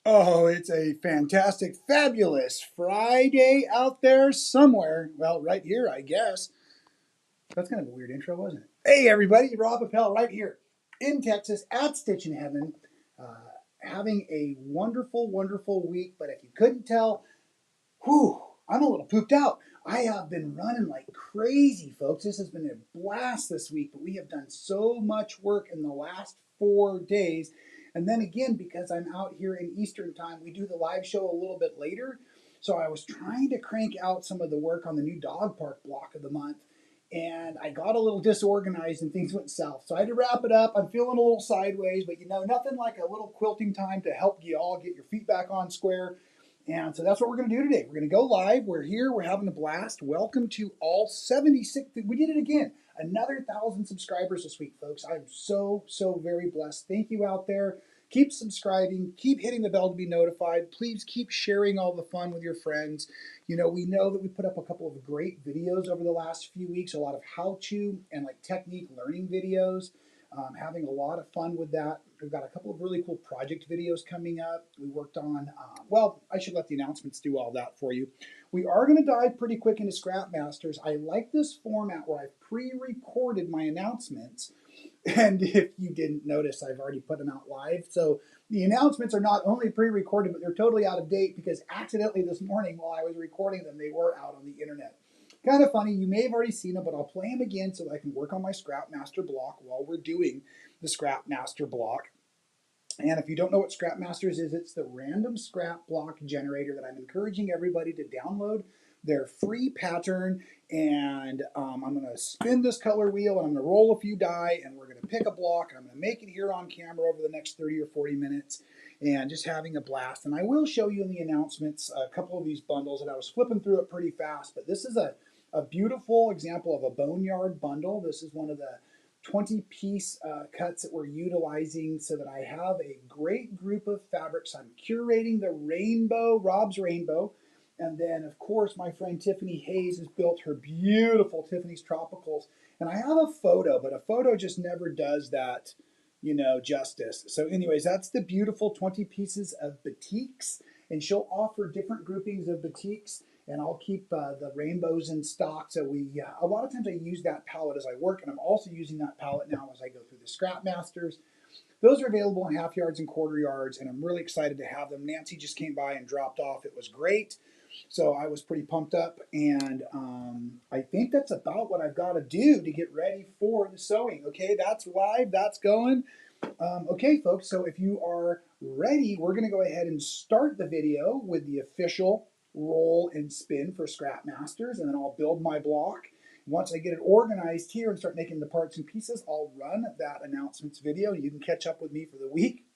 Oh, it's a fantastic, fabulous Friday out there somewhere. Well, right here, I guess. That's kind of a weird intro, wasn't it? Hey, everybody, Rob Appell right here in Texas at Stitchin Heaven. Having a wonderful, wonderful week. But if you couldn't tell, whew, I'm a little pooped out. I have been running like crazy, folks. This has been a blast this week, but we have done so much work in the last 4 days. And then again, because I'm out here in Eastern time, we do the live show a little bit later. So I was trying to crank out some of the work on the new dog park block of the month. And I got a little disorganized and things went south. So I had to wrap it up. I'm feeling a little sideways, but nothing like a little quilting time to help you all get your feet back on square. And so that's what we're going to do today. We're going to go live. We're here. We're having a blast. Welcome to all 76. We did it again. Another 1,000 subscribers this week, folks. I'm so very blessed. Thank you out there. Keep subscribing. Keep hitting the bell to be notified. Please keep sharing all the fun with your friends. We know that we put up a couple of great videos over the last few weeks, a lot of how-to and like technique learning videos. Having a lot of fun with that. We've got a couple of really cool project videos coming up. We worked on, well, I should let the announcements do all that for you. We are going to dive pretty quick into Scrap Masters. I like this format where I've pre-recorded my announcements. And if you didn't notice, I've already put them out live. So the announcements are not only pre-recorded, but they're totally out of date because accidentally this morning while I was recording them, they were out on the internet. Kind of funny. You may have already seen them, but I'll play them again so that I can work on my Scrap Master block while we're doing the Scrap Master block. And if you don't know what Scrap Masters is, it's the random scrap block generator that I'm encouraging everybody to download. Their free pattern, and I'm going to spin this color wheel and I'm going to roll a few die and we're going to pick a block and I'm going to make it here on camera over the next 30 or 40 minutes and just having a blast. And I will show you in the announcements a couple of these bundles, and I was flipping through it pretty fast, but this is a beautiful example of a boneyard bundle. This is one of the 20-piece cuts that we're utilizing so that I have a great group of fabrics. I'm curating the rainbow, Rob's Rainbow. And then, of course, my friend Tiffany Hayes has built her beautiful Tiffany's Tropicals. And I have a photo, but a photo just never does that, justice. So anyways, that's the beautiful 20 pieces of batiks. And she'll offer different groupings of batiks. And I'll keep the rainbows in stock. So a lot of times I use that palette as I work, and I'm also using that palette now as I go through the Scrap Masters. Those are available in half yards and quarter yards, and I'm really excited to have them. Nancy just came by and dropped off. It was great. So I was pretty pumped up, and I think that's about what I've got to do to get ready for the sewing. Okay, that's live, that's going. Okay, folks, so if you are ready, we're going to go ahead and start the video with the official roll and spin for Scrap Masters, and then I'll build my block. Once I get it organized here and start making the parts and pieces, I'll run that announcements video. You can catch up with me for the week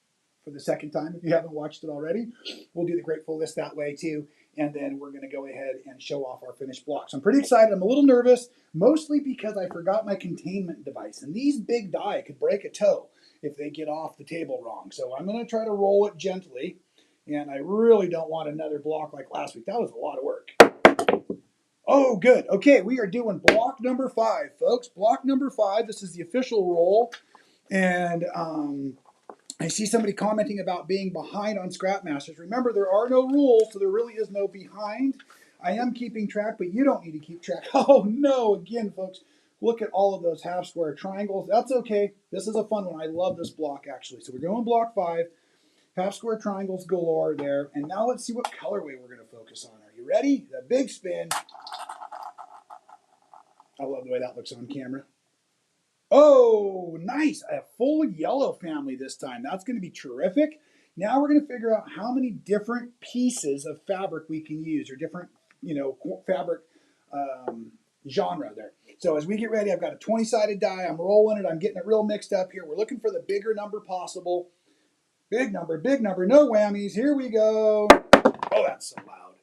for the second time if you haven't watched it already. We'll do the grateful list that way too, and then we're going to go ahead and show off our finished blocks. I'm pretty excited. I'm a little nervous, mostly because I forgot my containment device, and these big die could break a toe if they get off the table wrong. So I'm going to try to roll it gently, and I really don't want another block like last week. That was a lot of work. Oh, good. Okay, we are doing block number 5, folks. Block number 5. This is the official roll, and I see somebody commenting about being behind on Scrap Masters. Remember, there are no rules, so there really is no behind. I am keeping track, but you don't need to keep track. Oh, no. Again, folks, look at all of those half square triangles. That's okay. This is a fun one. I love this block, actually. So we're doing block 5. Half square triangles galore there. And now let's see what colorway we're going to focus on. Are you ready? The big spin. I love the way that looks on camera. Oh, nice. A full yellow family this time. That's going to be terrific. Now we're going to figure out how many different pieces of fabric we can use, or different, fabric genre there. So as we get ready, I've got a 20-sided die. I'm rolling it. I'm getting it real mixed up here. We're looking for the bigger number possible. Big number, no whammies. Here we go. Oh, that's so loud.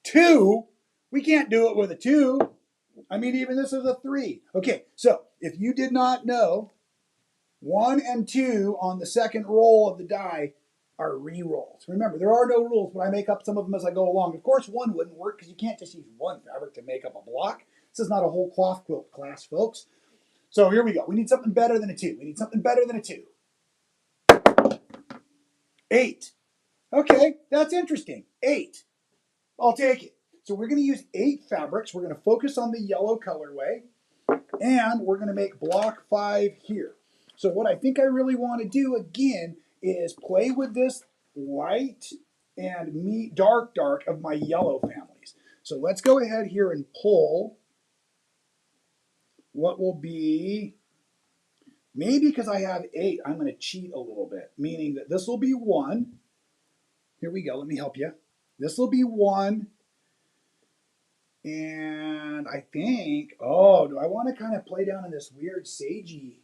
2. We can't do it with a 2. I mean, even this is a 3. Okay, so if you did not know, 1 and 2 on the second roll of the die are re-rolls. Remember, there are no rules, but I make up some of them as I go along. Of course, 1 wouldn't work because you can't just use one fabric to make up a block. This is not a whole cloth quilt class, folks. So here we go. We need something better than a 2. We need something better than a 2. 8. Okay, that's interesting. 8. I'll take it. So we're going to use 8 fabrics. We're going to focus on the yellow colorway, and we're going to make block 5 here. So what I think I really want to do again is play with this light and dark of my yellow families. So let's go ahead here and pull what will be, maybe because I have 8, I'm going to cheat a little bit, meaning that this will be 1. Here we go. Let me help you. This will be 1. And I think, oh, do I want to kind of play down in this weird sagey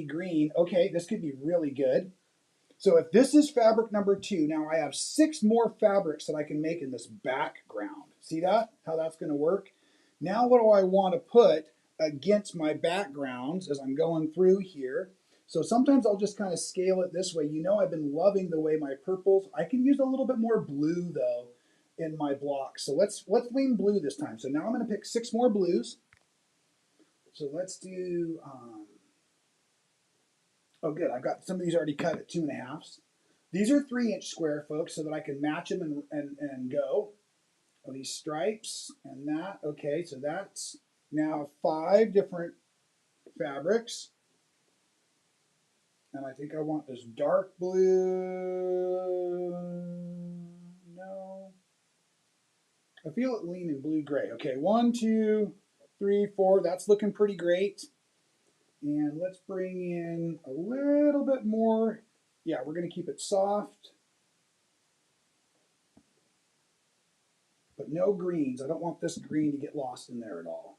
green? Okay, this could be really good. So if this is fabric number 2, now I have 6 more fabrics that I can make in this background. See that? How that's going to work? Now what do I want to put against my backgrounds as I'm going through here? So sometimes I'll just kind of scale it this way. You know, I've been loving the way my purples, I can use a little bit more blue though in my blocks. So let's lean blue this time. So now I'm going to pick 6 more blues. So let's do, oh good, I've got some of these already cut at 2.5. These are 3-inch square, folks, so that I can match them and go. Oh, these stripes and that. Okay, so that's now 5 different fabrics. And I think I want this dark blue. No. I feel it leaning blue-gray. Okay, 1, 2, 3, 4. That's looking pretty great. And let's bring in a little bit more. Yeah, we're going to keep it soft. But no greens. I don't want this green to get lost in there at all.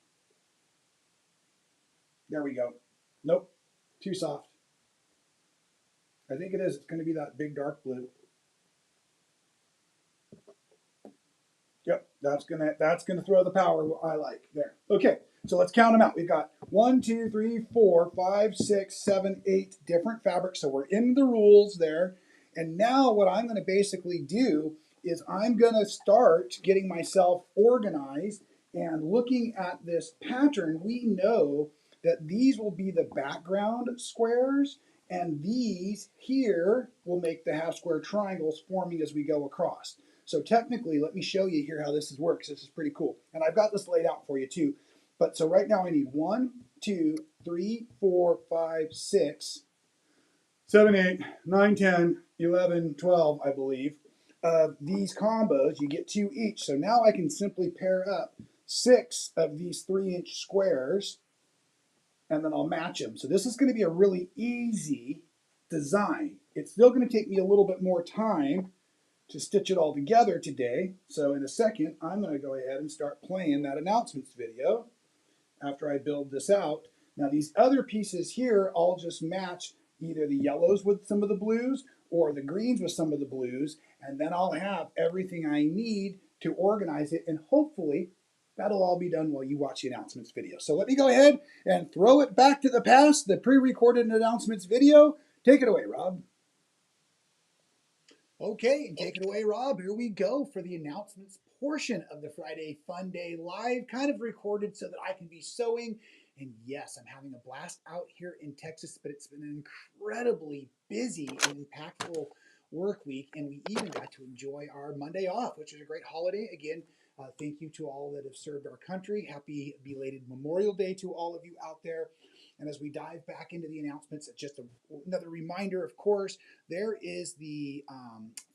There we go. Nope, too soft. I think it is. It's going to be that big dark blue. Yep, that's gonna throw the power I like there. Okay, so let's count them out. We've got 1, 2, 3, 4, 5, 6, 7, 8 different fabrics. So we're in the rules there. And now what I'm going to basically do is I'm going to start getting myself organized and looking at this pattern. We know that these will be the background squares, and these here will make the half square triangles forming as we go across. So technically, let me show you here how this works. This is pretty cool. And I've got this laid out for you too. But so right now I need 1, 2, 3, 4, 5, 6, 7, 8, 9, 10, 11, 12, I believe. These combos, you get 2 each. So now I can simply pair up 6 of these 3-inch squares, and then I'll match them. So this is going to be a really easy design. It's still going to take me a little bit more time to stitch it all together today. So in a second, I'm going to go ahead and start playing that announcements video after I build this out. Now these other pieces here, I'll just match either the yellows with some of the blues or the greens with some of the blues, and then I'll have everything I need to organize it, and hopefully that'll all be done while you watch the announcements video. So let me go ahead and throw it back to the past, the pre-recorded announcements video. Take it away, Rob. Okay, and take it away, Rob. Here we go for the announcements portion of the Friday Fun Day Live, kind of recorded so that I can be sewing. And yes, I'm having a blast out here in Texas, but it's been an incredibly busy and impactful work week, and we even got to enjoy our Monday off, which is a great holiday. Again, thank you to all that have served our country. Happy belated Memorial Day to all of you out there. And as we dive back into the announcements, just another reminder, of course, there is the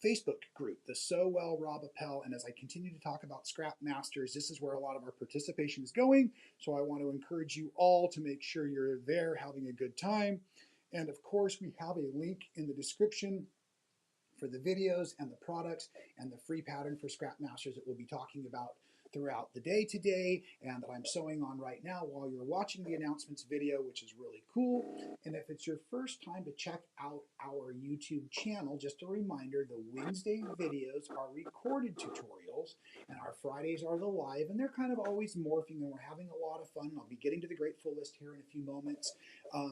Facebook group, the So Well Rob Appell. And as I continue to talk about Scrap Masters, this is where a lot of our participation is going. So I want to encourage you all to make sure you're there having a good time. And of course, we have a link in the description for the videos and the products and the free pattern for Scrap Masters that we'll be talking about throughout the day today, and that I'm sewing on right now while you're watching the announcements video, which is really cool. And if it's your first time to check out our YouTube channel, just a reminder, the Wednesday videos are recorded tutorials, and our Fridays are the live, and they're kind of always morphing, and we're having a lot of fun. I'll be getting to the grateful list here in a few moments.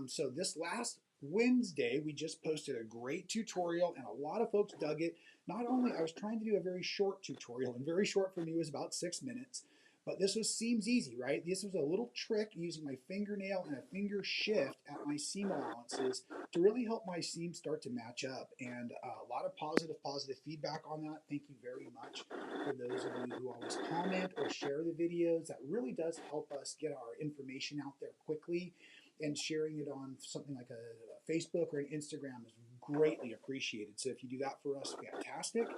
So this last Wednesday, we just posted a great tutorial, and a lot of folks dug it. Not only, I was trying to do a very short tutorial, and very short for me was about 6 minutes, But this seems easy, right? This was a little trick using my fingernail and a finger shift at my seam allowances to really help my seams start to match up. And a lot of positive feedback on that. Thank you very much for those of you who always comment or share the videos. That really does help us get our information out there quickly, and sharing it on something like a Facebook or an Instagram is greatly appreciated. So if you do that for us, fantastic.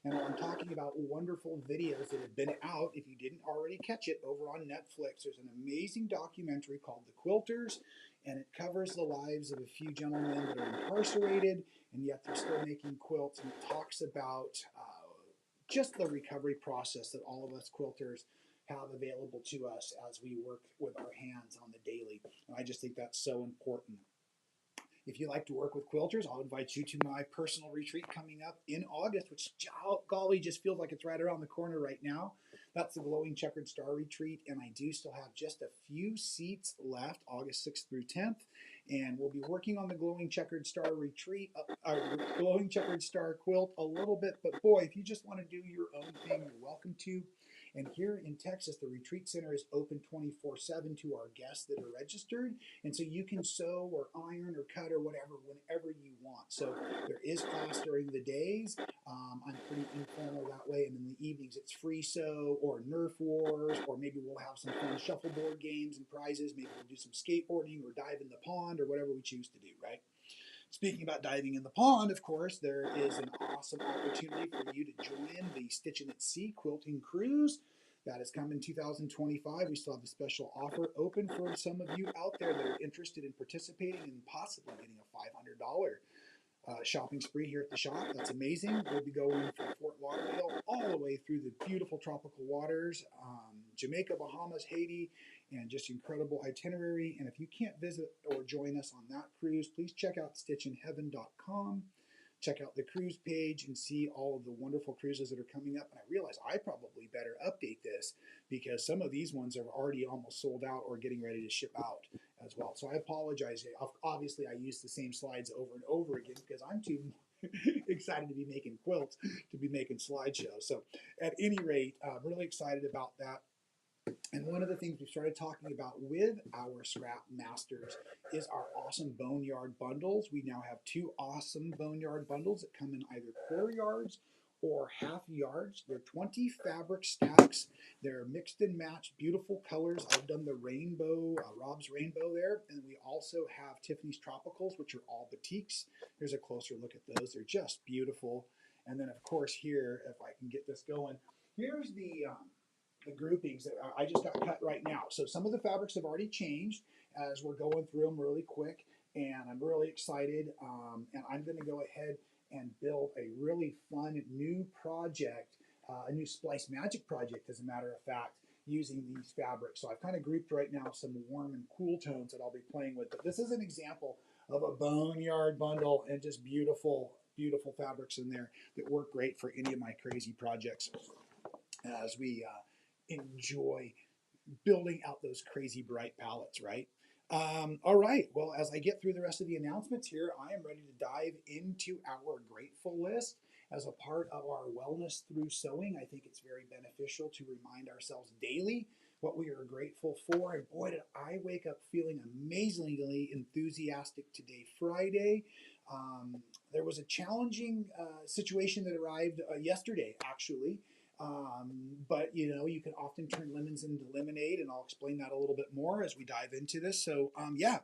And while I'm talking about wonderful videos that have been out, if you didn't already catch it, over on Netflix, there's an amazing documentary called The Quilters, and it covers the lives of a few gentlemen that are incarcerated, and yet they're still making quilts, and it talks about just the recovery process that all of us quilters have available to us as we work with our hands on the daily. And I just think that's so important. If you like to work with quilters, I'll invite you to my personal retreat coming up in August, which, golly, just feels like it's right around the corner right now. That's the Glowing Checkered Star Retreat, and I do still have just a few seats left, August 6th through 10th, and we'll be working on the Glowing Checkered Star Retreat, Glowing Checkered Star quilt a little bit, but boy, if you just want to do your own thing, you're welcome to. And here in Texas, the retreat center is open 24/7 to our guests that are registered. And so you can sew or iron or cut or whatever whenever you want. So there is class during the days. I'm pretty informal that way. And in the evenings, it's free sew or Nerf wars, or maybe we'll have some fun shuffleboard games and prizes. Maybe we'll do some skateboarding or dive in the pond or whatever we choose to do, right? Speaking about diving in the pond, of course, there is an awesome opportunity for you to join the Stitchin at Sea quilting cruise. That is coming 2025. We still have a special offer open for some of you out there that are interested in participating and possibly getting a $500 shopping spree here at the shop. That's amazing. We'll be going from Fort Lauderdale all the way through the beautiful tropical waters, Jamaica, Bahamas, Haiti, and just incredible itinerary. And if you can't visit or join us on that cruise, please check out stitchinheaven.com. Check out the cruise page and see all of the wonderful cruises that are coming up. And I realize I probably better update this because some of these ones are already almost sold out or getting ready to ship out as well. So I apologize. Obviously, I use the same slides over and over again because I'm too excited to be making quilts to be making slideshows. So at any rate, I'm really excited about that. And one of the things we started talking about with our scrap masters is our awesome boneyard bundles. We now have 2 awesome boneyard bundles that come in either quarter yards or half yards. They're 20 fabric stacks. They're mixed and matched, beautiful colors. I've done the rainbow, Rob's rainbow there. And we also have Tiffany's Tropicals, which are all batiks. Here's a closer look at those. They're just beautiful. And then, of course, here, if I can get this going, here's the groupings that I just got cut right now. So some of the fabrics have already changed as we're going through them really quick, and I'm really excited. And I'm going to go ahead and build a really fun new project, a new Splice Magic project, as a matter of fact, using these fabrics. So I've kind of grouped right now some warm and cool tones that I'll be playing with. But this is an example of a boneyard bundle and just beautiful, beautiful fabrics in there that work great for any of my crazy projects as we enjoy building out those crazy bright palettes, right? All right, well, as I get through the rest of the announcements here, I am ready to dive into our grateful list. As a part of our wellness through sewing, I think it's very beneficial to remind ourselves daily what we are grateful for. And boy, did I wake up feeling amazingly enthusiastic today, Friday. There was a challenging situation that arrived yesterday, actually. But you know, you can often turn lemons into lemonade, and I'll explain that a little bit more as we dive into this. So, yeah,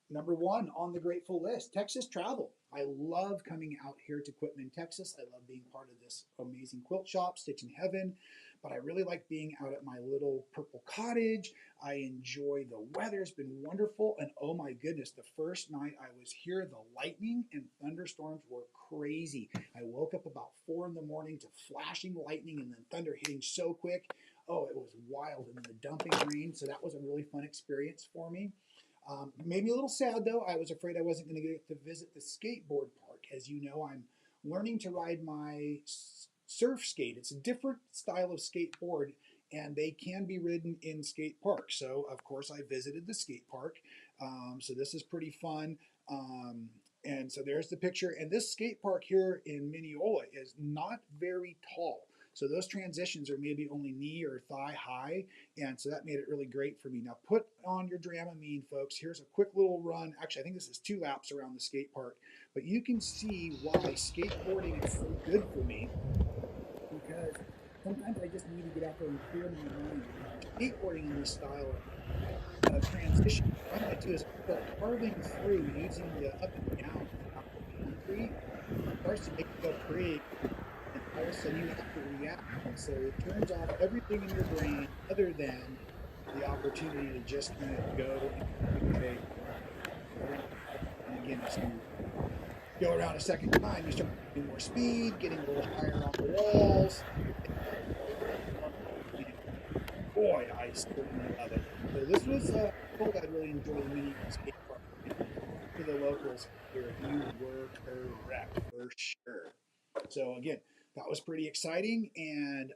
number 1 on the grateful list, Texas travel. I love coming out here to Quitman, Texas. I love being part of this amazing quilt shop, Stitchin Heaven, but I really like being out at my little purple cottage. I enjoy the weather. It's been wonderful. And oh my goodness, the first night I was here, the lightning and thunderstorms were crazy. I woke up about 4 in the morning to flashing lightning and then thunder hitting so quick. Oh, it was wild. And then the dumping rain. So that was a really fun experience for me. Made me a little sad though. I was afraid I wasn't going to get to visit the skateboard park. As you know, I'm learning to ride my surf skate. It's a different style of skateboard, and they can be ridden in skate parks. So of course I visited the skate park. So this is pretty fun. And so there's the picture. And this skate park here in Mineola is not very tall. So those transitions are maybe only knee or thigh high. And so that made it really great for me. Now put on your Dramamine, folks. Here's a quick little run. Actually, I think this is 2 laps around the skate park. But you can see why skateboarding is so good for me, because sometimes I just need to get out there and clear my mind. And when you're skateboarding in this style of transition, what I'm going to do is start carving through using the up and down without the concrete. It starts to make you go pretty, and all of a sudden you have to react. And so it turns off everything in your brain other than the opportunity to just kind of go and communicate. And again, as you go around a second time, you start getting more speed, getting a little higher on the walls. And boy, I certainly love it. So this was told I'd really enjoy the mini skate park. And to the locals here, you were correct for sure. So again, that was pretty exciting. And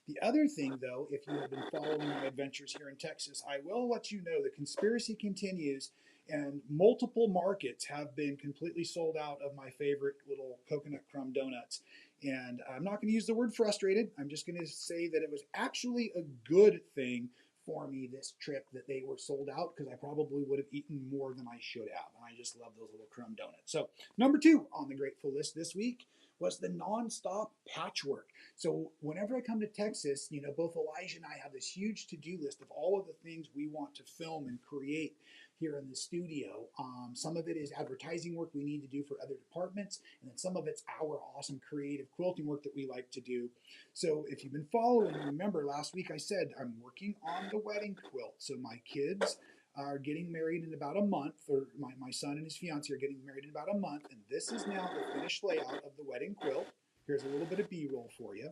the other thing, though, if you have been following my adventures here in Texas, I will let you know the conspiracy continues, and multiple markets have been completely sold out of my favorite little coconut crumb donuts. And I'm not going to use the word frustrated. I'm just going to say that it was actually a good thing for me this trip that they were sold out, because I probably would have eaten more than I should have. And I just love those little crumb donuts. So number 2 on the grateful list this week was the NonStop Patchwork. So whenever I come to Texas, both Elijah and I have this huge to-do list of all of the things we want to film and create here in the studio. Some of it is advertising work we need to do for other departments, and then some of it's our awesome creative quilting work that we like to do. So if you've been following, remember last week I said I'm working on the wedding quilt. So my kids are getting married in about a month, or my son and his fiance are getting married in about a month, and this is now the finished layout of the wedding quilt. Here's a little bit of B-roll for you.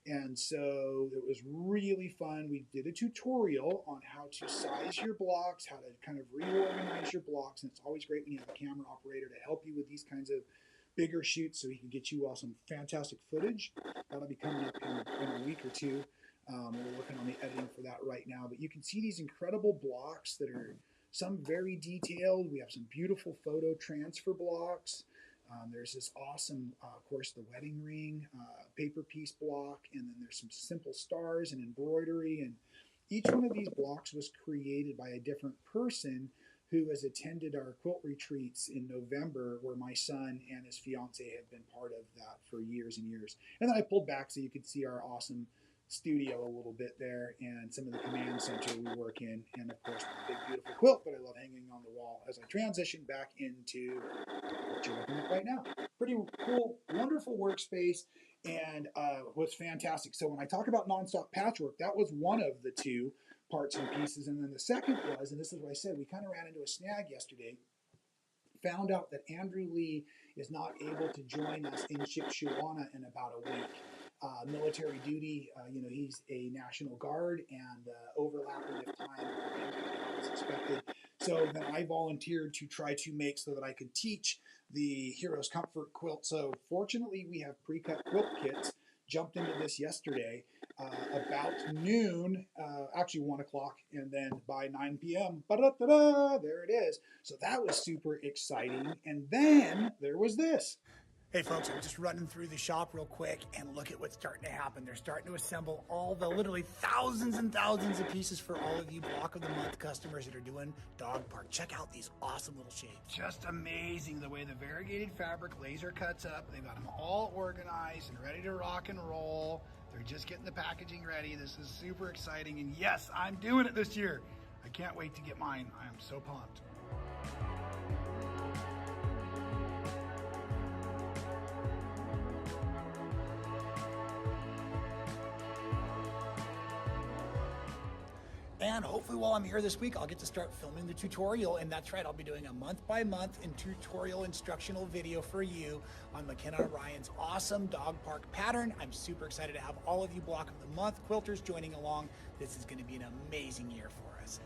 And so it was really fun. We did a tutorial on how to size your blocks, how to kind of reorganize your blocks. And it's always great when you have a camera operator to help you with these kinds of bigger shoots, so he can get you all some fantastic footage. That'll be coming up in a week or two. We're working on the editing for that right now. But you can see these incredible blocks that are some very detailed. We have some beautiful photo transfer blocks. There's this awesome, of course, the wedding ring paper piece block, and then there's some simple stars and embroidery. And each one of these blocks was created by a different person who has attended our quilt retreats in November, where my son and his fiance have been part of that for years and years. And then I pulled back so you could see our awesome studio a little bit there, and some of the command center we work in, and of course the big beautiful quilt that I love hanging on the wall as I transition back into what you're looking at right now. Pretty cool, wonderful workspace, and was fantastic. So when I talk about NonStop Patchwork, that was one of the 2 parts and pieces. And then the second was, and this is what I said, we kind of ran into a snag yesterday, found out that Andrew Lee is not able to join us in Shipshewana in about a week. Military duty, he's a National Guard, and overlapping of time was expected. So then I volunteered to try to make so that I could teach the Heroes Comfort quilt. So fortunately, we have pre-cut quilt kits. Jumped into this yesterday about noon, actually 1 o'clock, and then by 9 p.m., there it is. So that was super exciting. And then there was this. Hey folks, I'm just running through the shop real quick, and look at what's starting to happen. They're starting to assemble all the literally thousands and thousands of pieces for all of you Block of the Month customers that are doing Dog Park. Check out these awesome little shapes. Just amazing the way the variegated fabric laser cuts up. They've got them all organized and ready to rock and roll. They're just getting the packaging ready. This is super exciting, and yes, I'm doing it this year. I can't wait to get mine. I am so pumped. And hopefully while I'm here this week, I'll get to start filming the tutorial. And that's right, I'll be doing a month-by-month tutorial instructional video for you on McKenna Ryan's awesome dog park pattern. I'm super excited to have all of you Block of the Month quilters joining along. This is going to be an amazing year for us.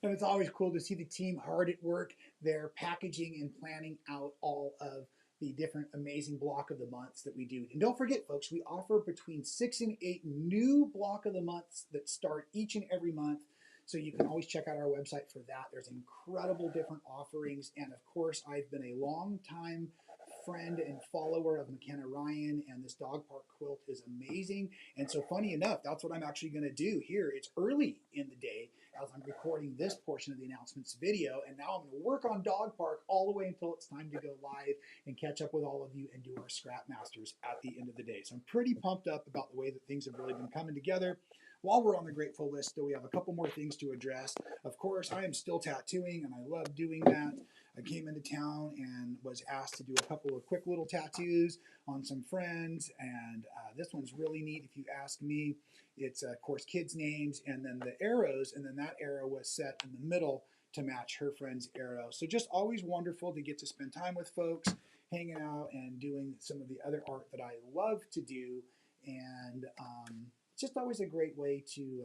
And it's always cool to see the team hard at work. They're packaging and planning out all of the different amazing block of the months that we do. And don't forget, folks, we offer between 6 and 8 new block of the months that start each and every month. So you can always check out our website for that. There's incredible different offerings. And of course, I've been a long time friend and follower of McKenna Ryan, and this dog park quilt is amazing. And so funny enough, that's what I'm actually going to do here. It's early in the day as I'm recording this portion of the announcements video, and now I'm going to work on dog park all the way until it's time to go live and catch up with all of you and do our scrap masters at the end of the day. So I'm pretty pumped up about the way that things have really been coming together. While we're on the grateful list, though, we have a couple more things to address. Of course, I am still tattooing, and I love doing that. I came into town and was asked to do a couple of quick little tattoos on some friends, and this one's really neat if you ask me. It's, of course, kids' names and then the arrows, and then that arrow was set in the middle to match her friend's arrow. So just always wonderful to get to spend time with folks, hanging out and doing some of the other art that I love to do. And it's just always a great way to,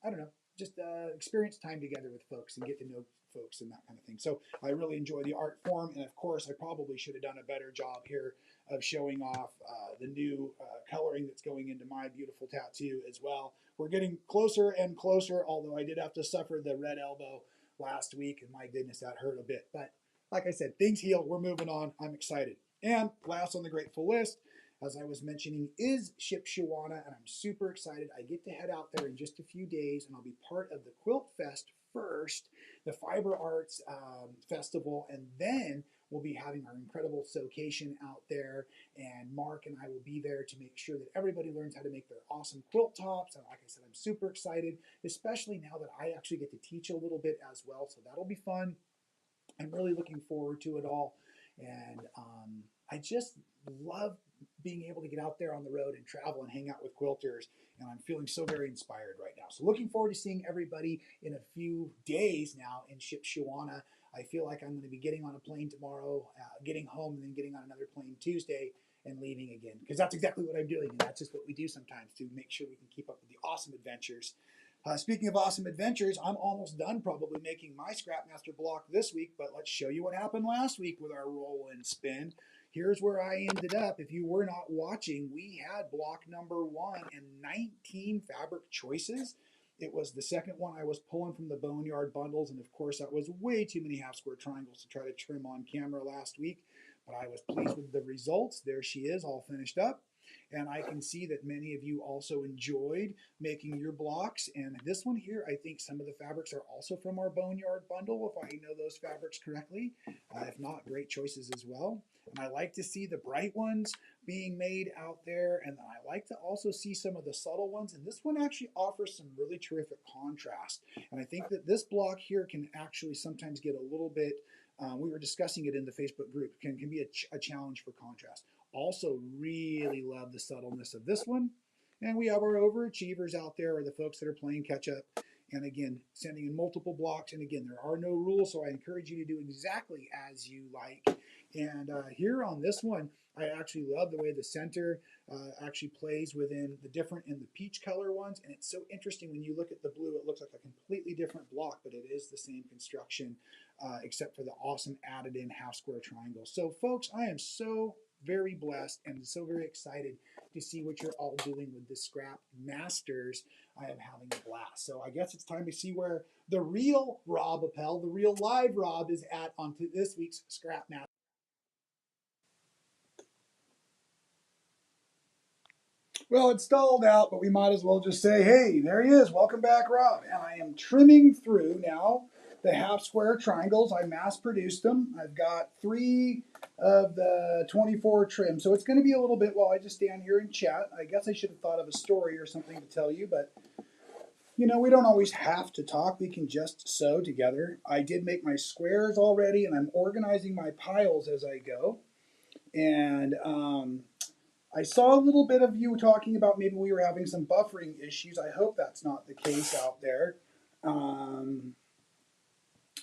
I don't know, just experience time together with folks and get to know folks and that kind of thing. So I really enjoy the art form, and of course I probably should have done a better job here of showing off the new coloring that's going into my beautiful tattoo as well. We're getting closer and closer, although I did have to suffer the red elbow last week, and my goodness, that hurt a bit. But like I said, things heal. We're moving on. I'm excited. And last on the grateful list, as I was mentioning, is Shipshewana, and I'm super excited. I get to head out there in just a few days, and I'll be part of the Quilt Fest first, the Fiber Arts Festival, and then we'll be having our incredible Sewcation out there, and Mark and I will be there to make sure that everybody learns how to make their awesome quilt tops. And like I said, I'm super excited, especially now that I actually get to teach a little bit as well, so that'll be fun. I'm really looking forward to it all, and I just love being able to get out there on the road and travel and hang out with quilters, and I'm feeling so very inspired right now. So looking forward to seeing everybody in a few days now in Shipshewana. I feel like I'm going to be getting on a plane tomorrow, getting home, and then getting on another plane Tuesday and leaving again, because that's exactly what I'm doing, and that's just what we do sometimes to make sure we can keep up with the awesome adventures. Speaking of awesome adventures, I'm almost done probably making my Scrapmaster block this week, but let's show you what happened last week with our roll and spin. Here's where I ended up. If you were not watching, we had block number 1 and 19 fabric choices. It was the second one I was pulling from the Boneyard bundles, and of course that was way too many half square triangles to try to trim on camera last week, but I was pleased with the results. There she is, all finished up. And I can see that many of you also enjoyed making your blocks. And this one here, I think some of the fabrics are also from our Boneyard bundle, if I know those fabrics correctly. If not, great choices as well. And I like to see the bright ones being made out there. And I like to also see some of the subtle ones. And this one actually offers some really terrific contrast. And I think that this block here can actually sometimes get a little bit, we were discussing it in the Facebook group, can be a challenge for contrast. Also really love the subtleness of this one. And we have our overachievers out there, or the folks that are playing catch up. And again, sending in multiple blocks. And again, there are no rules, so I encourage you to do exactly as you like. And here on this one, I actually love the way the center actually plays within the different and the peach color ones. And it's so interesting when you look at the blue, it looks like a completely different block, but it is the same construction, except for the awesome added in half square triangles. So folks, I am so very blessed and so very excited to see what you're all doing with the Scrap Masters. I am having a blast. So I guess it's time to see where the real Rob Appell, the real live Rob, is at on this week's Scrap Master. Well, it's stalled out, but we might as well just say, hey, there he is. Welcome back, Rob. And I am trimming through now the half square triangles. I mass produced them. I've got 3 of the 24 trim. So it's going to be a little bit while I just stand here and chat. I guess I should have thought of a story or something to tell you, but you know, we don't always have to talk. We can just sew together. I did make my squares already, and I'm organizing my piles as I go. And I saw a little bit of you talking about maybe we were having some buffering issues. I hope that's not the case out there.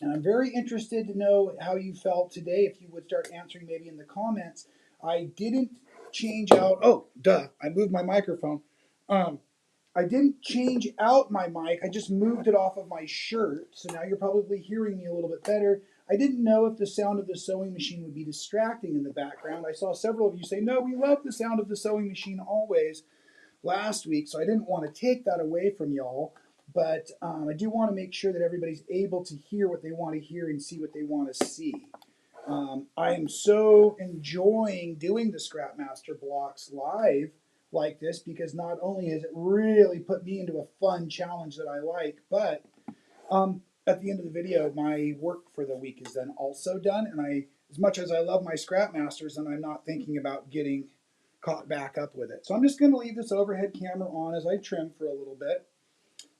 And I'm very interested to know how you felt today. If you would start answering maybe in the comments. I didn't change out. Oh, duh! I moved my microphone. I didn't change out my mic. I just moved it off of my shirt. So now you're probably hearing me a little bit better. I didn't know if the sound of the sewing machine would be distracting in the background. I saw several of you say, no, we love the sound of the sewing machine always last week. So I didn't want to take that away from y'all. But I do want to make sure that everybody's able to hear what they want to hear and see what they want to see. I am so enjoying doing the Scrapmaster blocks live like this because not only has it really put me into a fun challenge that I like, but at the end of the video, my work for the week is then also done. And as much as I love my Scrapmasters, and I'm not thinking about getting caught back up with it. So I'm just going to leave this overhead camera on as I trim for a little bit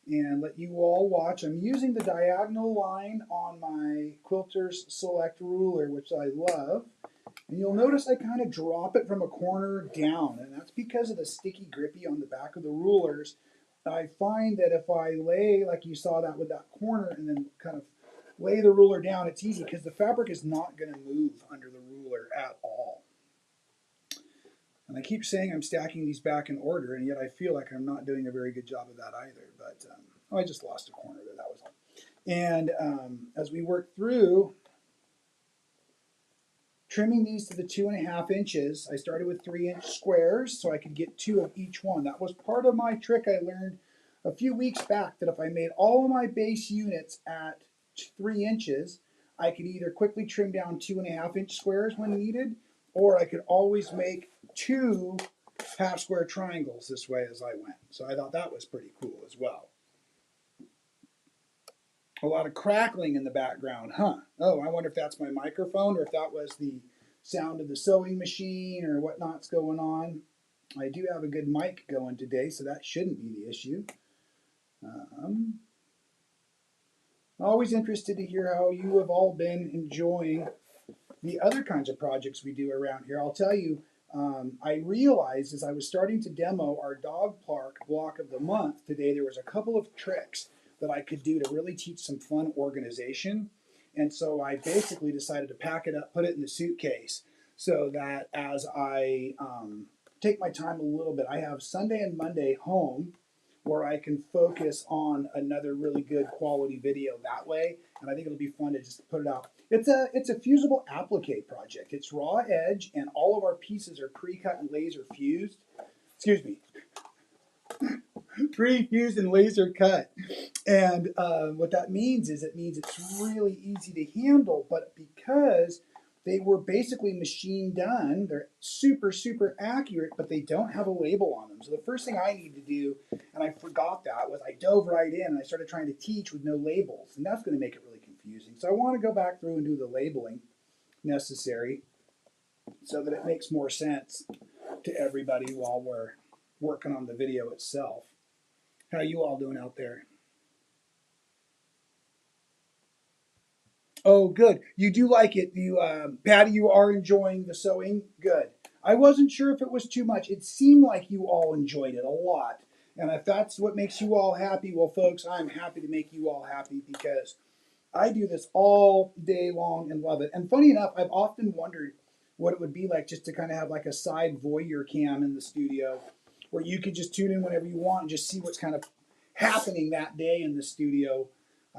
and let you all watch. I'm using the diagonal line on my Quilter's Select ruler, which I love. And you'll notice I kind of drop it from a corner down, and that's because of the sticky grippy on the back of the rulers. I find that if I lay, like you saw that with that corner, and then kind of lay the ruler down, it's easy because the fabric is not going to move under the ruler at all. And I keep saying I'm stacking these back in order, and yet I feel like I'm not doing a very good job of that either. But I just lost a corner there, that was all. And as we work through trimming these to the 2.5 inches, I started with 3-inch squares so I could get 2 of each one. That was part of my trick I learned a few weeks back, that if I made all of my base units at 3 inches, I could either quickly trim down 2.5-inch squares when needed, or I could always make 2 half square triangles this way as I went. So I thought that was pretty cool as well. A lot of crackling in the background, huh? Oh, I wonder if that's my microphone or if that was the sound of the sewing machine or whatnot's going on. I do have a good mic going today, so that shouldn't be the issue. Always interested to hear how you have all been enjoying the other kinds of projects we do around here. I'll tell you, I realized as I was starting to demo our dog park block of the month today, there was a couple of tricks that I could do to really teach some fun organization. And so I basically decided to pack it up, put it in the suitcase, so that as I take my time a little bit, I have Sunday and Monday home where I can focus on another really good quality video that way. And I think it'll be fun to just put it out. It's a fusible applique project. It's raw edge, and all of our pieces are pre-cut and laser fused. Excuse me, pre-fused and laser cut. And what that means is it's really easy to handle, but because they were basically machine done, they're super, super accurate, but they don't have a label on them. So the first thing I need to do, and I forgot that, was I dove right in and I started trying to teach with no labels. And that's going to make it really confusing. So I want to go back through and do the labeling necessary so that it makes more sense to everybody while we're working on the video itself. How are you all doing out there? Oh, good. You do like it. Patty, you are enjoying the sewing? Good. I wasn't sure if it was too much. It seemed like you all enjoyed it a lot. And if that's what makes you all happy, well, folks, I'm happy to make you all happy because I do this all day long and love it. And funny enough, I've often wondered what it would be like just to kind of have like a side voyeur cam in the studio where you could just tune in whenever you want and just see what's kind of happening that day in the studio.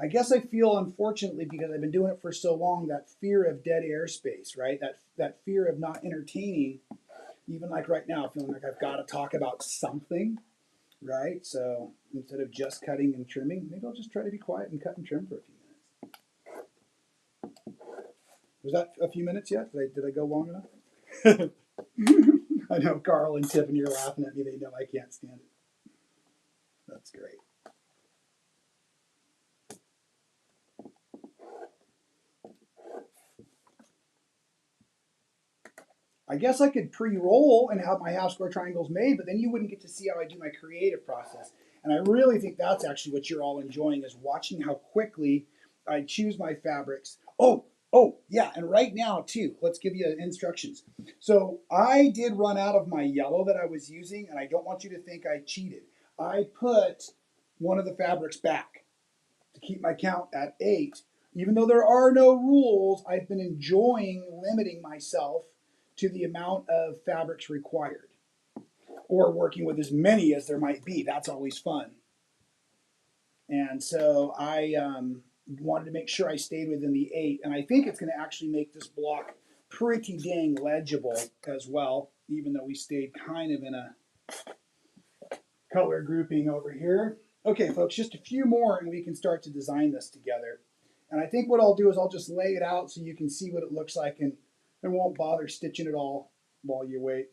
I guess I feel, unfortunately, because I've been doing it for so long, that fear of dead airspace, right? That fear of not entertaining, even like right now, feeling like I've got to talk about something, right? So instead of just cutting and trimming, maybe I'll just try to be quiet and cut and trim for a few minutes. Was that a few minutes yet? Did I go long enough? I know Carl and Tiffany are laughing at me. They know I can't stand it. That's great. I guess I could pre-roll and have my half square triangles made, but then you wouldn't get to see how I do my creative process. And I really think that's actually what you're all enjoying, is watching how quickly I choose my fabrics. Oh, yeah, and right now too, let's give you instructions. So I did run out of my yellow that I was using, and I don't want you to think I cheated. I put one of the fabrics back to keep my count at 8. Even though there are no rules, I've been enjoying limiting myself to the amount of fabrics required. or working with as many as there might be. That's always fun. And so I wanted to make sure I stayed within the 8, and I think it's going to actually make this block pretty dang legible as well, even though we stayed kind of in a color grouping over here. Okay, folks, just a few more and we can start to design this together. And I think what I'll do is I'll just lay it out so you can see what it looks like, and won't bother stitching it all while you wait.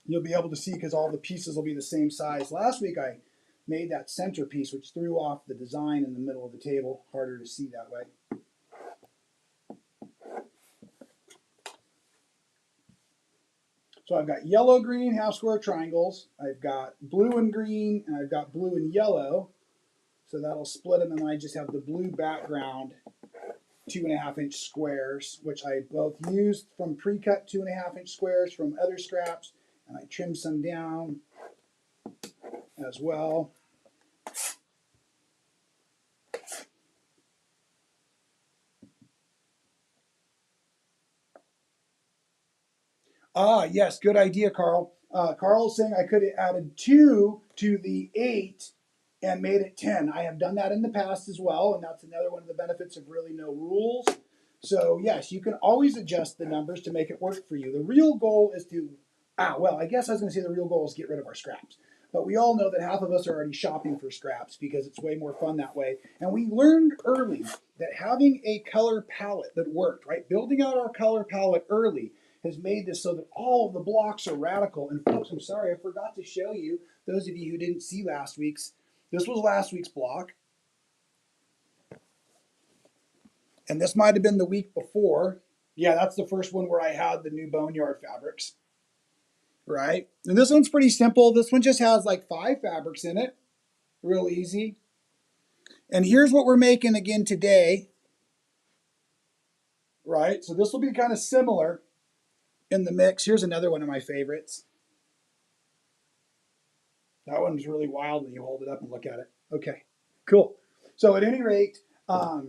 You'll be able to see because all the pieces will be the same size. Last week I made that centerpiece, which threw off the design in the middle of the table. Harder to see that way. So I've got yellow, green, half square triangles. I've got blue and green, and I've got blue and yellow. So that'll split them, and I just have the blue background 2.5 inch squares, which I both used from pre-cut 2.5 inch squares from other scraps, and I trimmed some down as well. Ah, yes, good idea, Carl. Carl's saying I could have added 2 to the 8 and made it 10. I have done that in the past as well, and that's another one of the benefits of really no rules. So yes, you can always adjust the numbers to make it work for you. The real goal is to, well, I guess I was going to say the real goal is get rid of our scraps. But we all know that half of us are already shopping for scraps because it's way more fun that way. And we learned early that having a color palette that worked, right? Building out our color palette early has made this so that all of the blocks are radical. And folks, I'm sorry, I forgot to show you, those of you who didn't see last week's, this was last week's block. And this might have been the week before. Yeah, that's the first one where I had the new Boneyard fabrics, right? And this one's pretty simple. This one just has like 5 fabrics in it. Real easy. And here's what we're making again today, right? So this will be kind of similar in the mix. Here's another one of my favorites. That one's really wild when you hold it up and look at it. Okay, cool. So at any rate, I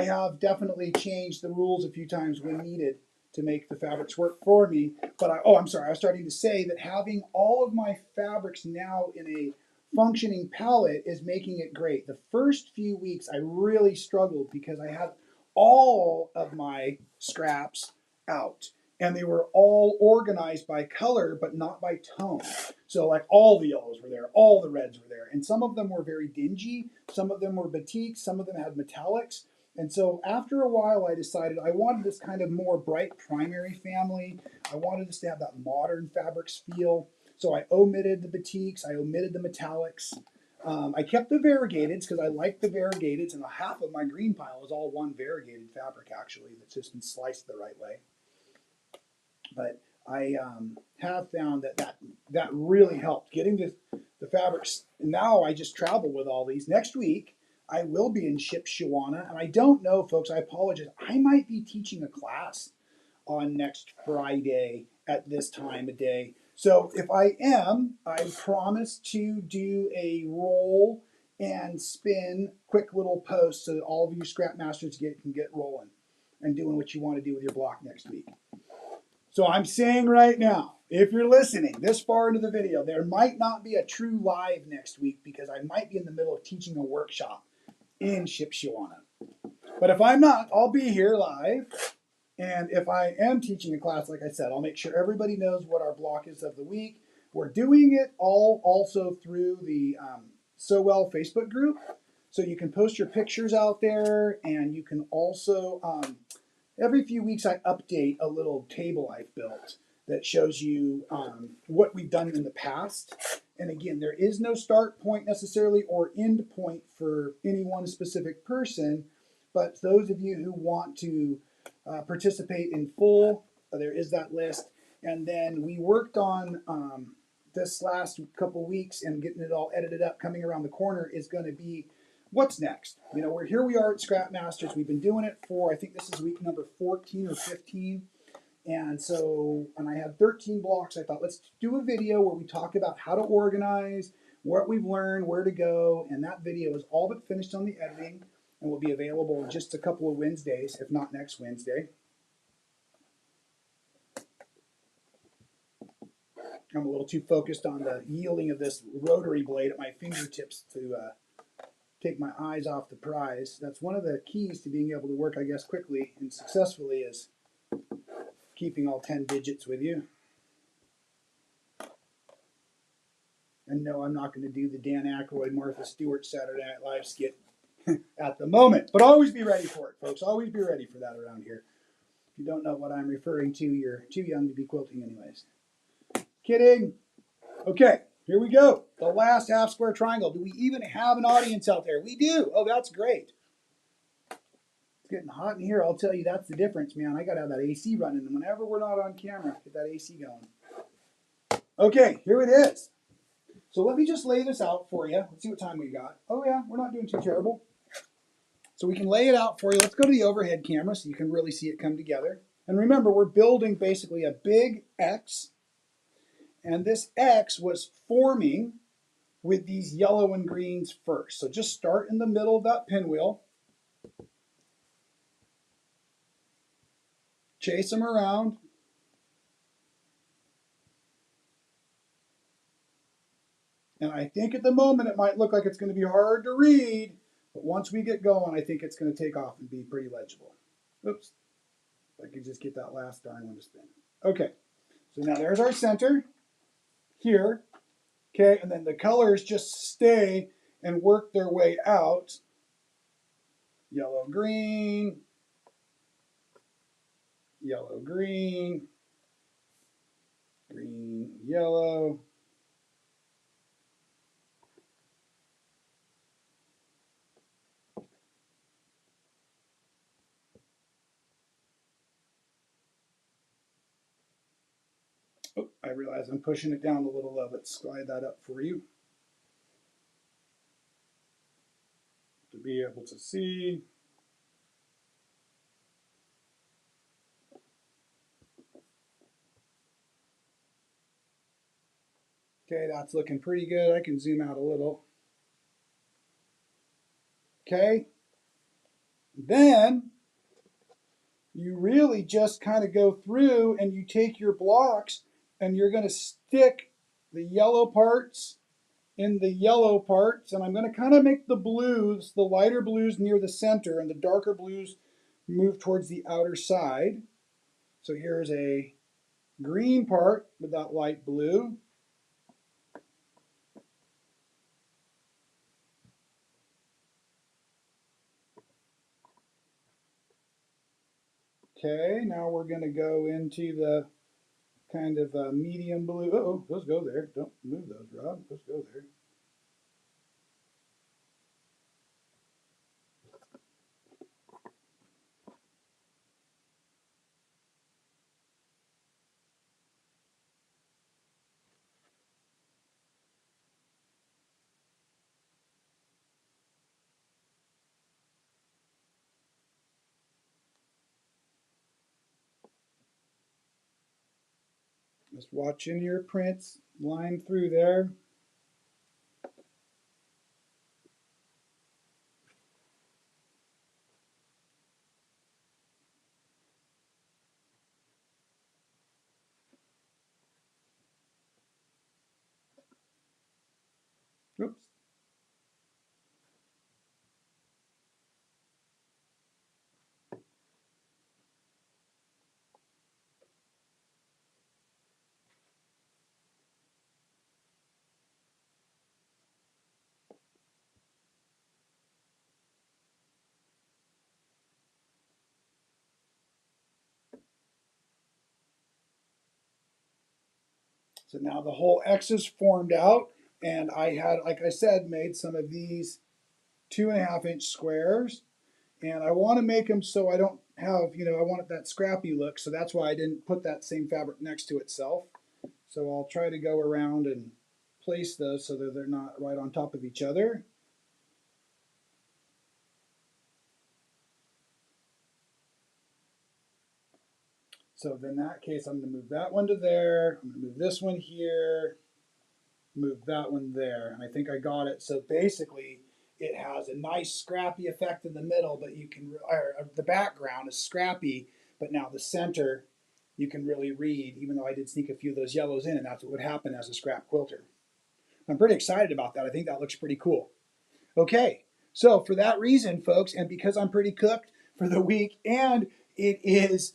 have definitely changed the rules a few times when needed to make the fabrics work for me. But I'm sorry, I was starting to say that having all of my fabrics now in a functioning palette is making it great. The first few weeks I really struggled because I had all of my scraps out, and they were all organized by color but not by tone. So like all the yellows were there, all the reds were there, and some of them were very dingy, some of them were batik, some of them had metallics. And so after a while I decided I wanted this kind of more bright primary family. I wanted this to have that modern fabrics feel. So I omitted the batiks, I omitted the metallics. I kept the variegateds because I like the variegateds, and half of my green pile is all one variegated fabric actually that's just been sliced the right way. But I have found that really helped getting the fabrics. Now I just travel with all these. Next week I will be in Shipshewana, and I don't know, folks, I apologize. I might be teaching a class on next Friday at this time of day. So if I am, I promise to do a roll and spin quick little post so that all of you scrap masters can get rolling and doing what you want to do with your block next week. So I'm saying right now, if you're listening this far into the video, there might not be a true live next week because I might be in the middle of teaching a workshop in Shipshewana. But if I'm not, I'll be here live. And if I am teaching a class, like I said, I'll make sure everybody knows what our block is of the week. We're doing it all also through the So Well Facebook group. So you can post your pictures out there, and you can also, every few weeks I update a little table I've built that shows you what we've done in the past. And again, there is no start point necessarily or end point for any one specific person, but those of you who want to participate in full, there is that list. And then we worked on this last couple weeks and getting it all edited up. Coming around the corner is going to be what's next. You know, here we are at Scrap Masters. We've been doing it for, I think this is week number 14 or 15. And so, and I had 13 blocks. I thought, let's do a video where we talk about how to organize, what we've learned, where to go. And that video is all but finished on the editing and will be available in just a couple of Wednesdays, if not next Wednesday. I'm a little too focused on the yielding of this rotary blade at my fingertips to take my eyes off the prize. That's one of the keys to being able to work, I guess, quickly and successfully is keeping all 10 digits with you. And no, I'm not going to do the Dan Aykroyd, Martha Stewart Saturday Night Live skit at the moment. But always be ready for it, folks. Always be ready for that around here. If you don't know what I'm referring to, you're too young to be quilting anyways. Kidding. Okay, here we go. The last half square triangle. Do we even have an audience out there? We do. Oh, that's great. It's getting hot in here. I'll tell you, that's the difference, man. I got to have that AC running. And whenever we're not on camera, get that AC going. Okay, here it is. So let me just lay this out for you. Let's see what time we got. Oh, yeah, we're not doing too terrible. So we can lay it out for you. Let's go to the overhead camera so you can really see it come together. And remember, we're building basically a big X. And this X was forming with these yellow and greens first. So just start in the middle of that pinwheel. Chase them around. And I think at the moment it might look like it's going to be hard to read, but once we get going, I think it's going to take off and be pretty legible. Oops. If I could just get that last darn one to spin. Okay. So now there's our center here. Okay. And then the colors just stay and work their way out. Yellow, green, yellow, green, green, yellow. Oh, I realize I'm pushing it down a little. Let's slide that up for you to be able to see. Okay, that's looking pretty good. I can zoom out a little. Okay. Then you really just kind of go through and you take your blocks and you're going to stick the yellow parts in the yellow parts. And I'm going to kind of make the blues, the lighter blues near the center and the darker blues move towards the outer side. So here's a green part with that light blue. Okay, now we're going to go into the kind of medium blue. Oh, those go there. Don't move those, Rob. Those go there. Just watching your prints line through there. Oops. So now the whole X is formed out, and I had, like I said, made some of these 2.5-inch squares, and I want to make them so I don't have, I want that scrappy look, so that's why I didn't put that same fabric next to itself. So I'll try to go around and place those so that they're not right on top of each other. So in that case, I'm going to move that one to there. I'm going to move this one here, move that one there. And I think I got it. So basically, it has a nice scrappy effect in the middle, but you can, or the background is scrappy, but now the center, you can really read, even though I did sneak a few of those yellows in, and that's what would happen as a scrap quilter. I'm pretty excited about that. I think that looks pretty cool. Okay, so for that reason, folks, and because I'm pretty cooked for the week, and it is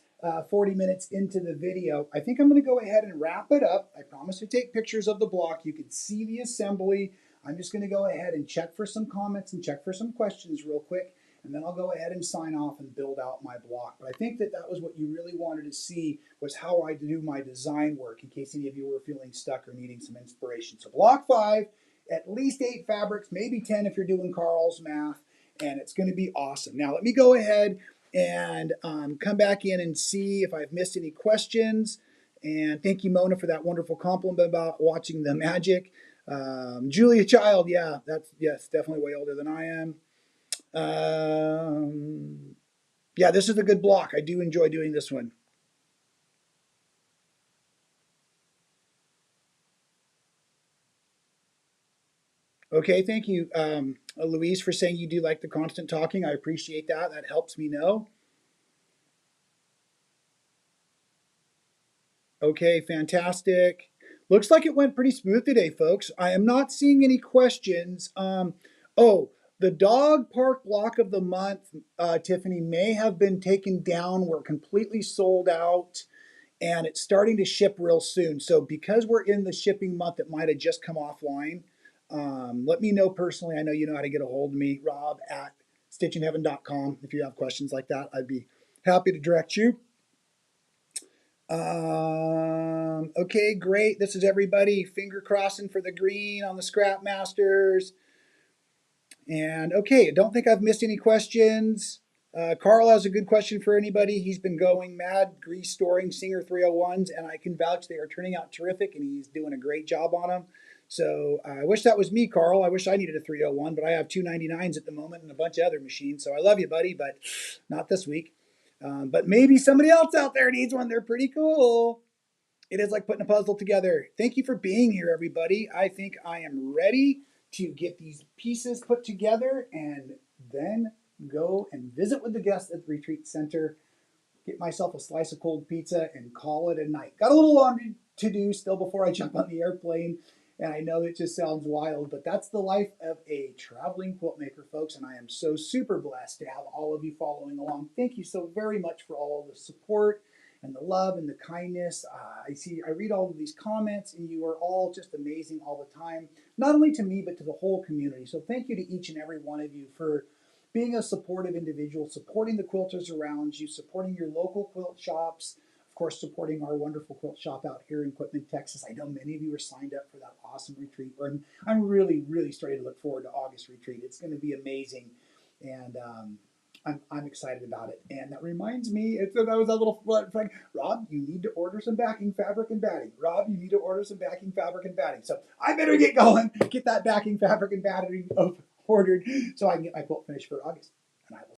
40 minutes into the video, I think I'm going to go ahead and wrap it up. I promise to take pictures of the block. You can see the assembly. I'm just going to go ahead and check for some comments and check for some questions real quick, and then I'll go ahead and sign off and build out my block. But I think that that was what you really wanted to see, was how I do my design work, in case any of you were feeling stuck or needing some inspiration. So block 5, at least 8 fabrics, maybe 10 if you're doing Carl's math, and it's going to be awesome. Now let me go ahead and come back in and see if I've missed any questions. And thank you, Mona, for that wonderful compliment about watching the magic. Julia Child, yeah, that's, yes, definitely way older than I am. Yeah, this is a good block. I do enjoy doing this one. Okay, thank you, Louise, for saying you do like the constant talking. I appreciate that. That helps me know. Okay, fantastic. Looks like it went pretty smooth today, folks. I am not seeing any questions. Oh, the dog park block of the month, Tiffany, may have been taken down. We're completely sold out, and it's starting to ship real soon. So because we're in the shipping month, it might have just come offline. Let me know personally. I know you know how to get a hold of me, Rob at stitchinheaven.com. If you have questions like that, I'd be happy to direct you. Okay, great. This is everybody finger crossing for the green on the Scrap Masters. And okay, I don't think I've missed any questions. Carl has a good question for anybody. He's been going mad grease storing Singer 301s, and I can vouch they are turning out terrific, and he's doing a great job on them. So I wish that was me, Carl. I wish I needed a 301, but I have 299s at the moment and a bunch of other machines. So I love you, buddy, but not this week. But maybe somebody else out there needs one. They're pretty cool. It is like putting a puzzle together. Thank you for being here, everybody. I think I am ready to get these pieces put together and then go and visit with the guests at the retreat center, get myself a slice of cold pizza, and call it a night. Got a little laundry to do still before I jump on the airplane. And I know it just sounds wild, but that's the life of a traveling quilt maker, folks. And I am so super blessed to have all of you following along. Thank you so very much for all the support and the love and the kindness. I read all of these comments, and you are all just amazing all the time, not only to me, but to the whole community. So thank you to each and every one of you for being a supportive individual, supporting the quilters around you, supporting your local quilt shops, of course, supporting our wonderful quilt shop out here in Quitman, Texas. I know many of you are signed up for that awesome retreat. I'm really, really starting to look forward to August retreat. It's going to be amazing, and I'm excited about it. And that reminds me, that was a little flag. Rob, you need to order some backing fabric and batting. Rob, you need to order some backing fabric and batting. So I better get going, get that backing fabric and batting ordered so I can get my quilt finished for August. And I will